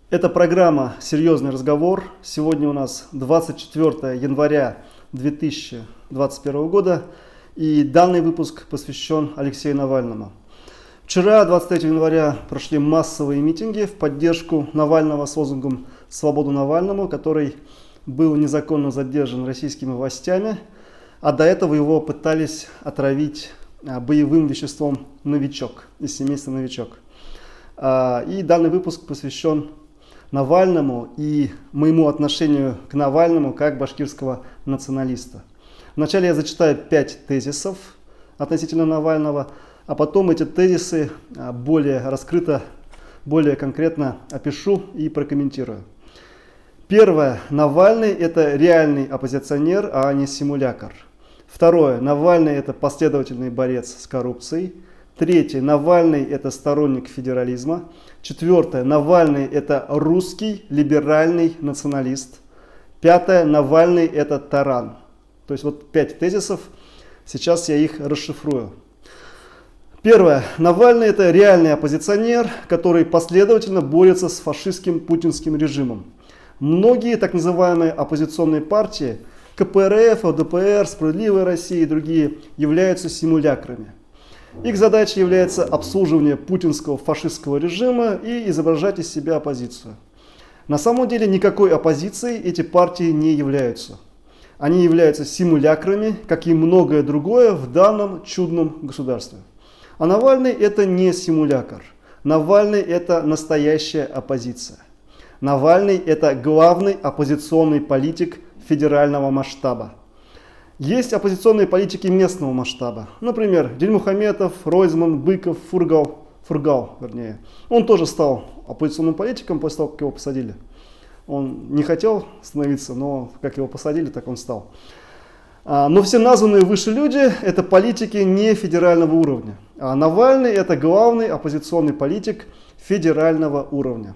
Это программа «Серьезный разговор». Сегодня у нас 24 января 2021 года, и данный выпуск посвящен Алексею Навальному. Вчера, 23 января, прошли массовые митинги в поддержку Навального с лозунгом «Свободу Навальному», который был незаконно задержан российскими властями, а до этого его пытались отравить боевым веществом «Новичок» из семейства «Новичок». И данный выпуск посвящен Навальному и моему отношению к Навальному как башкирского националиста. Вначале я зачитаю 5 тезисов относительно Навального, а потом эти тезисы более раскрыто, более конкретно опишу и прокомментирую. Первое. Навальный – это реальный оппозиционер, а не симулякр. Второе. Навальный – это последовательный борец с коррупцией. Третье. Навальный – это сторонник федерализма. Четвертое. Навальный – это русский либеральный националист. Пятое. Навальный – это таран. То есть вот 5 тезисов. Сейчас я их расшифрую. Первое. Навальный – это реальный оппозиционер, который последовательно борется с фашистским путинским режимом. Многие так называемые оппозиционные партии, КПРФ, ЛДПР, Справедливая Россия и другие, являются симулякрами. Их задача является обслуживание путинского фашистского режима и изображать из себя оппозицию. На самом деле никакой оппозицией эти партии не являются. Они являются симулякрами, как и многое другое в данном чудном государстве. А Навальный это не симулякр. Навальный это настоящая оппозиция. Навальный это главный оппозиционный политик федерального масштаба. Есть оппозиционные политики местного масштаба. Например, Дильмухаметов, Ройзман, Быков, Фургал. Он тоже стал оппозиционным политиком после того, как его посадили. Он не хотел становиться, но как его посадили, так он стал. Но все названные выше люди – это политики не федерального уровня. А Навальный – это главный оппозиционный политик федерального уровня.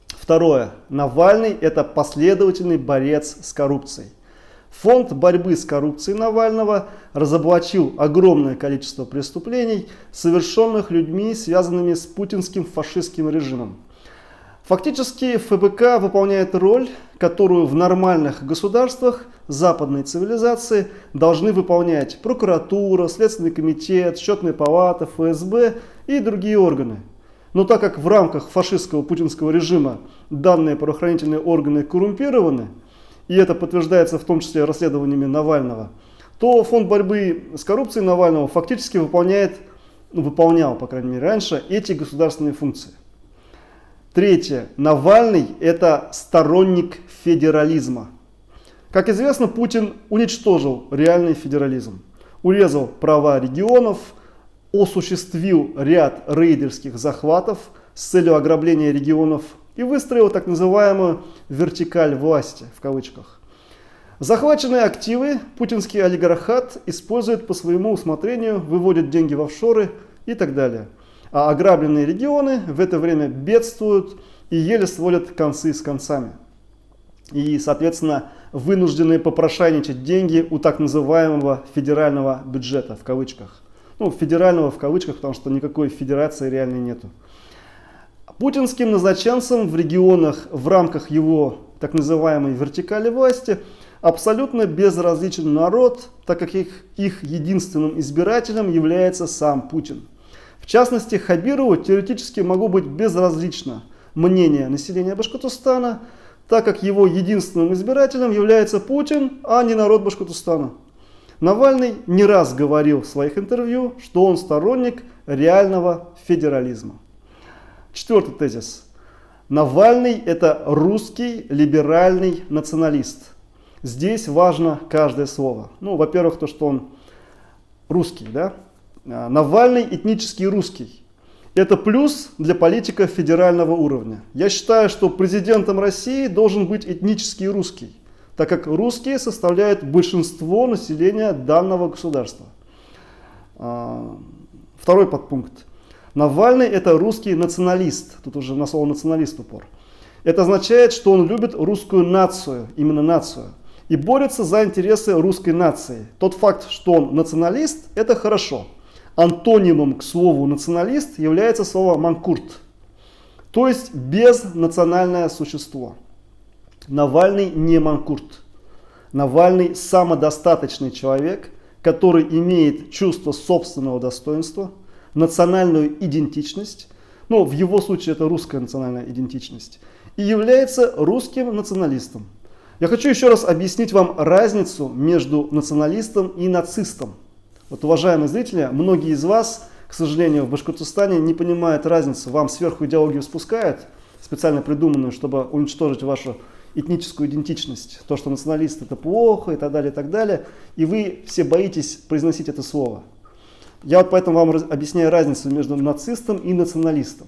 Второе. Навальный – это последовательный борец с коррупцией. Фонд борьбы с коррупцией Навального разоблачил огромное количество преступлений, совершенных людьми, связанными с путинским фашистским режимом. Фактически ФБК выполняет роль, которую в нормальных государствах западной цивилизации должны выполнять прокуратура, Следственный комитет, Счетная палата, ФСБ и другие органы. Но так как в рамках фашистского путинского режима данные правоохранительные органы коррумпированы, и это подтверждается в том числе расследованиями Навального, то фонд борьбы с коррупцией Навального фактически выполнял, по крайней мере раньше, эти государственные функции. Третье. Навальный это сторонник федерализма. Как известно, Путин уничтожил реальный федерализм, урезал права регионов, осуществил ряд рейдерских захватов с целью ограбления регионов и выстроил так называемую вертикаль власти, в кавычках. Захваченные активы путинский олигархат использует по своему усмотрению, выводит деньги в офшоры и так далее. А ограбленные регионы в это время бедствуют и еле сводят концы с концами. И, соответственно, вынуждены попрошайничать деньги у так называемого федерального бюджета, в кавычках. Федерального в кавычках, потому что никакой федерации реальной нету. Путинским назначенцам в регионах в рамках его так называемой вертикали власти абсолютно безразличен народ, так как их единственным избирателем является сам Путин. В частности, Хабирову теоретически могло быть безразлично мнение населения Башкортостана, так как его единственным избирателем является Путин, а не народ Башкортостана. Навальный не раз говорил в своих интервью, что он сторонник реального федерализма. Четвертый тезис. Навальный это русский либеральный националист. Здесь важно каждое слово. Во-первых, то, что он русский, да? Навальный этнический русский. Это плюс для политика федерального уровня. Я считаю, что президентом России должен быть этнический русский, так как русские составляют большинство населения данного государства. Второй подпункт. Навальный это русский националист. Тут уже на слово националист упор. Это означает, что он любит русскую нацию, именно нацию, и борется за интересы русской нации. Тот факт, что он националист, это хорошо. Антонимом к слову националист является слово манкурт. То есть безнациональное существо. Навальный не манкурт. Навальный самодостаточный человек, который имеет чувство собственного достоинства, национальную идентичность, ну, в его случае это русская национальная идентичность, и является русским националистом. Я хочу еще раз объяснить вам разницу между националистом и нацистом. Вот, уважаемые зрители, многие из вас, к сожалению, в Башкортостане не понимают разницу. Вам сверху идеологию спускают, специально придуманную, чтобы уничтожить вашу этническую идентичность. То, что националист это плохо и так далее, и так далее. И вы все боитесь произносить это слово. Я вот поэтому вам объясняю разницу между нацистом и националистом.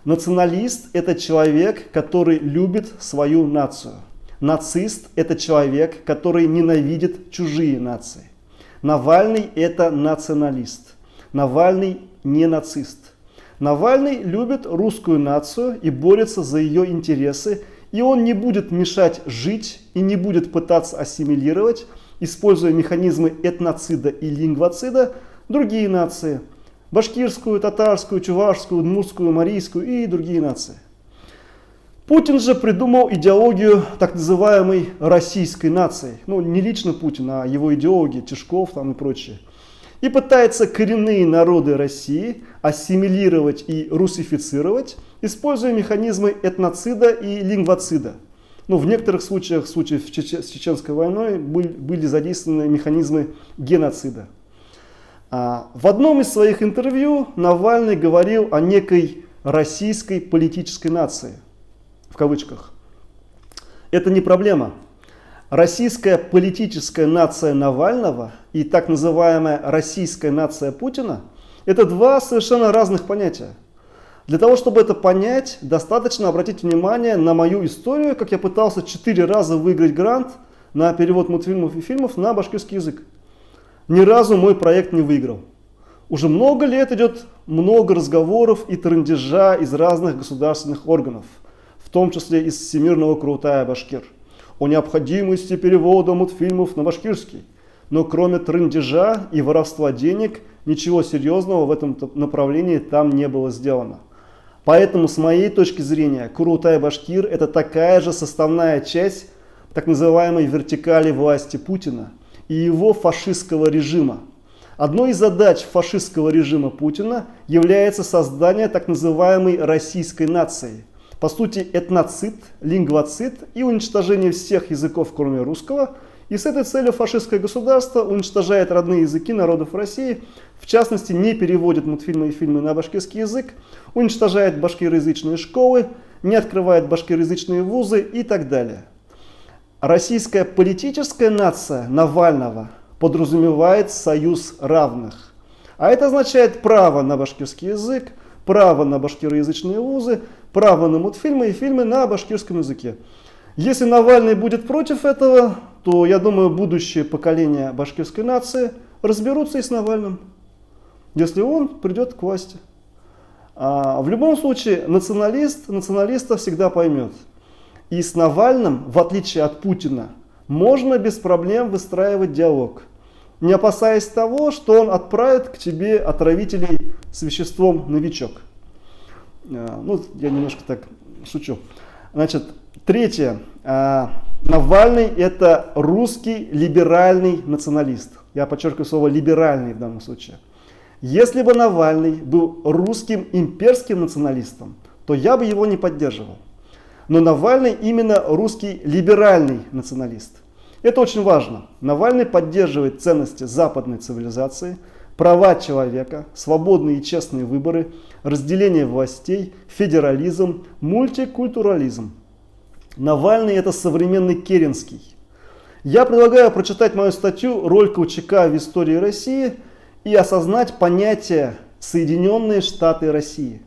Националист это человек, который любит свою нацию. Нацист это человек, который ненавидит чужие нации. Навальный это националист. Навальный не нацист. Навальный любит русскую нацию и борется за ее интересы. И он не будет мешать жить и не будет пытаться ассимилировать, используя механизмы этноцида и лингвоцида, другие нации. Башкирскую, татарскую, чувашскую, удмуртскую, марийскую и другие нации. Путин же придумал идеологию так называемой российской нации. Ну, не лично Путин, а его идеологи, Тишков там и прочее. И пытается коренные народы России ассимилировать и русифицировать, используя механизмы этноцида и лингвоцида. Ну, в некоторых случаях, с Чеченской войной, были задействованы механизмы геноцида. В одном из своих интервью Навальный говорил о некой российской политической нации, в кавычках. Это не проблема. Российская политическая нация Навального и так называемая российская нация Путина – это два совершенно разных понятия. Для того, чтобы это понять, достаточно обратить внимание на мою историю, как я пытался 4 раза выиграть грант на перевод мультфильмов и фильмов на башкирский язык. Ни разу мой проект не выиграл. Уже много лет идет много разговоров и трындежа из разных государственных органов, в том числе из Всемирного Курултая Башкир, о необходимости перевода мультфильмов на башкирский. Но кроме трындежа и воровства денег, ничего серьезного в этом направлении там не было сделано. Поэтому, с моей точки зрения, Курултай Башкир – это такая же составная часть так называемой вертикали власти Путина и его фашистского режима. Одной из задач фашистского режима Путина является создание так называемой российской нации. По сути, этноцид, лингвоцид и уничтожение всех языков, кроме русского. И с этой целью фашистское государство уничтожает родные языки народов России, в частности, не переводит мультфильмы и фильмы на башкирский язык, уничтожает башкироязычные школы, не открывает башкироязычные вузы и так далее. Российская политическая нация Навального подразумевает союз равных. А это означает право на башкирский язык, право на башкироязычные вузы, право на мультфильмы и фильмы на башкирском языке. Если Навальный будет против этого, то, я думаю, будущее поколение башкирской нации разберутся и с Навальным, если он придет к власти. В любом случае, националист националиста всегда поймет. И с Навальным, в отличие от Путина, можно без проблем выстраивать диалог, не опасаясь того, что он отправит к тебе отравителей с веществом «Новичок». Ну, я немножко так шучу. Значит, третье. Навальный – это русский либеральный националист. Я подчеркиваю слово «либеральный» в данном случае. Если бы Навальный был русским имперским националистом, то я бы его не поддерживал. Но Навальный именно русский либеральный националист. Это очень важно. Навальный поддерживает ценности западной цивилизации, права человека, свободные и честные выборы, разделение властей, федерализм, мультикультурализм. Навальный – это современный Керенский. Я предлагаю прочитать мою статью «Роль Колчака в истории России» и осознать понятие «Соединенные Штаты России».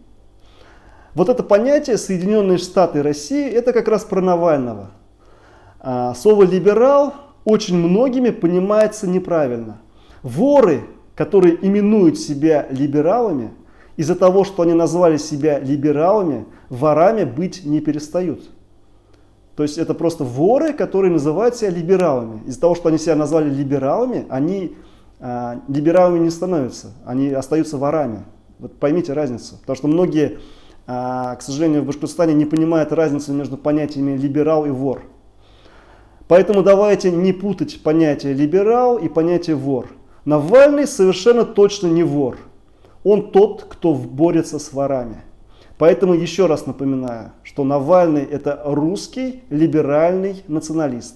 Вот это понятие «Соединенные Штаты России» – это как раз про Навального. Слово «либерал» очень многими понимается неправильно. Воры, которые именуют себя либералами, из-за того, что они назвали себя либералами, ворами быть не перестают. То есть это просто воры, которые называют себя либералами. Из-за того, что они себя назвали либералами, они либералами не становятся, они остаются ворами. Вот поймите разницу. Потому что многие к сожалению, в Башкортостане не понимают разницу между понятиями либерал и вор. Поэтому давайте не путать понятие либерал и понятие вор. Навальный совершенно точно не вор. Он тот, кто борется с ворами. Поэтому еще раз напоминаю, что Навальный это русский либеральный националист.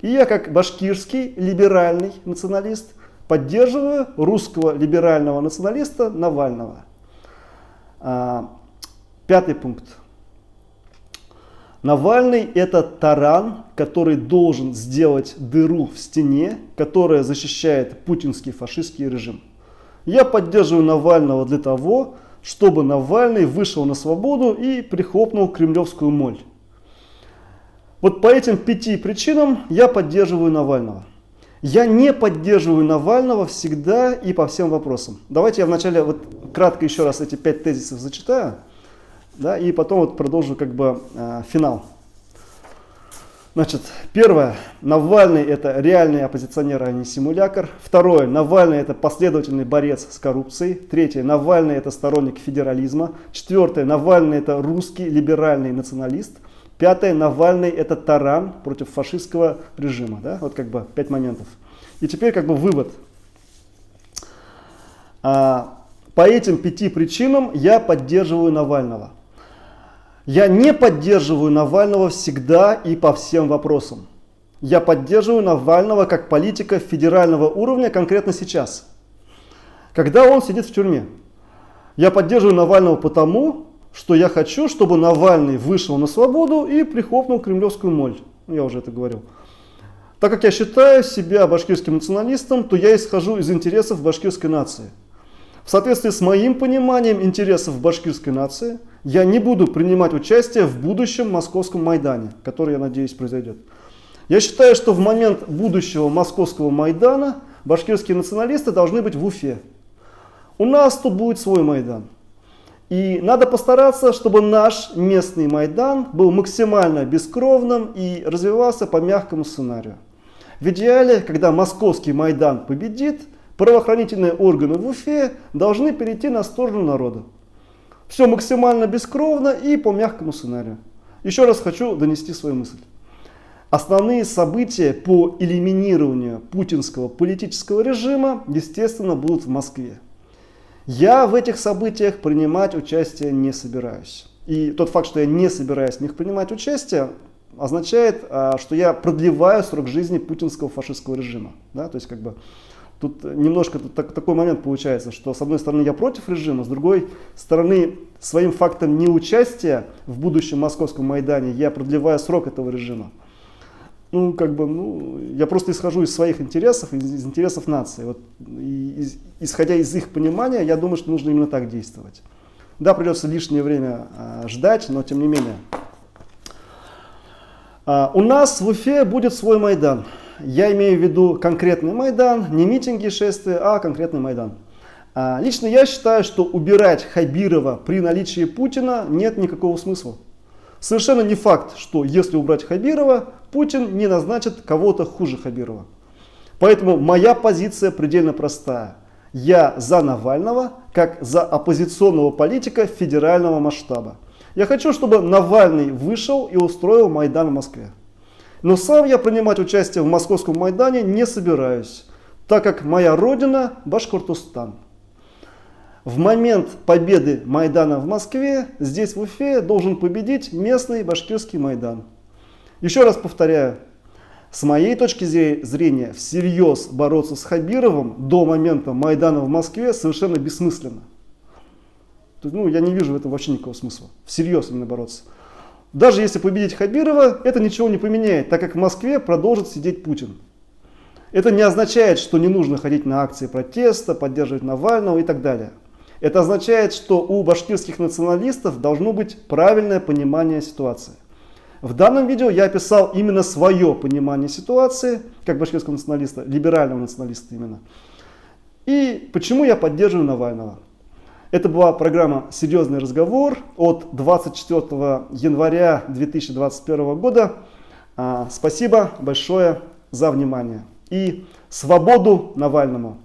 И я как башкирский либеральный националист поддерживаю русского либерального националиста Навального. 5 пункт. Навальный это таран, который должен сделать дыру в стене, которая защищает путинский фашистский режим. Я поддерживаю Навального для того, чтобы Навальный вышел на свободу и прихлопнул кремлевскую моль. Вот по этим 5 причинам я поддерживаю Навального. Я не поддерживаю Навального всегда и по всем вопросам. Давайте я вначале вот кратко еще раз эти 5 тезисов зачитаю, да, и потом вот продолжу финал. Значит, первое. Навальный это реальный оппозиционер, а не симулятор. Второе. Навальный это последовательный борец с коррупцией. Третье. Навальный это сторонник федерализма. Четвертое. Навальный это русский либеральный националист. Пятое. Навальный это таран против фашистского режима. Да? Вот 5 моментов. И теперь вывод. По этим 5 причинам я поддерживаю Навального. Я не поддерживаю Навального всегда и по всем вопросам. Я поддерживаю Навального как политика федерального уровня конкретно сейчас, когда он сидит в тюрьме. Я поддерживаю Навального потому, что я хочу, чтобы Навальный вышел на свободу и прихлопнул кремлевскую моль. Я уже это говорил. Так как я считаю себя башкирским националистом, то я исхожу из интересов башкирской нации. В соответствии с моим пониманием интересов башкирской нации, я не буду принимать участие в будущем московском Майдане, который, я надеюсь, произойдет. Я считаю, что в момент будущего московского Майдана башкирские националисты должны быть в Уфе. У нас тут будет свой Майдан. И надо постараться, чтобы наш местный Майдан был максимально бескровным и развивался по мягкому сценарию. В идеале, когда московский Майдан победит, правоохранительные органы в Уфе должны перейти на сторону народа. Все максимально бескровно и по мягкому сценарию. Еще раз хочу донести свою мысль. Основные события по элиминированию путинского политического режима, естественно, будут в Москве. Я в этих событиях принимать участие не собираюсь. И тот факт, что я не собираюсь в них принимать участие, означает, что я продлеваю срок жизни путинского фашистского режима. Да? То есть тут немножко такой момент получается, что с одной стороны я против режима, с другой стороны своим фактом неучастия в будущем московском Майдане я продлеваю срок этого режима. Я просто исхожу из своих интересов, из интересов нации. Исходя из их понимания, я думаю, что нужно именно так действовать. Да, придется лишнее время ждать, но тем не менее. У нас в Уфе будет свой Майдан. Я имею в виду конкретный Майдан, не митинги, шествия, а конкретный Майдан. Лично я считаю, что убирать Хабирова при наличии Путина нет никакого смысла. Совершенно не факт, что если убрать Хабирова, Путин не назначит кого-то хуже Хабирова. Поэтому моя позиция предельно простая. Я за Навального, как за оппозиционного политика федерального масштаба. Я хочу, чтобы Навальный вышел и устроил Майдан в Москве. Но сам я принимать участие в московском Майдане не собираюсь, так как моя родина Башкортостан. В момент победы Майдана в Москве, здесь в Уфе, должен победить местный башкирский Майдан. Еще раз повторяю, с моей точки зрения, всерьез бороться с Хабировым до момента Майдана в Москве совершенно бессмысленно. Я не вижу в этом вообще никакого смысла. Всерьез именно бороться. Даже если победить Хабирова, это ничего не поменяет, так как в Москве продолжит сидеть Путин. Это не означает, что не нужно ходить на акции протеста, поддерживать Навального и так далее. Это означает, что у башкирских националистов должно быть правильное понимание ситуации. В данном видео я описал именно свое понимание ситуации, как башкирского националиста, либерального националиста именно. И почему я поддерживаю Навального. Это была программа «Серьезный разговор» от 24 января 2021 года. Спасибо большое за внимание. И свободу Навальному!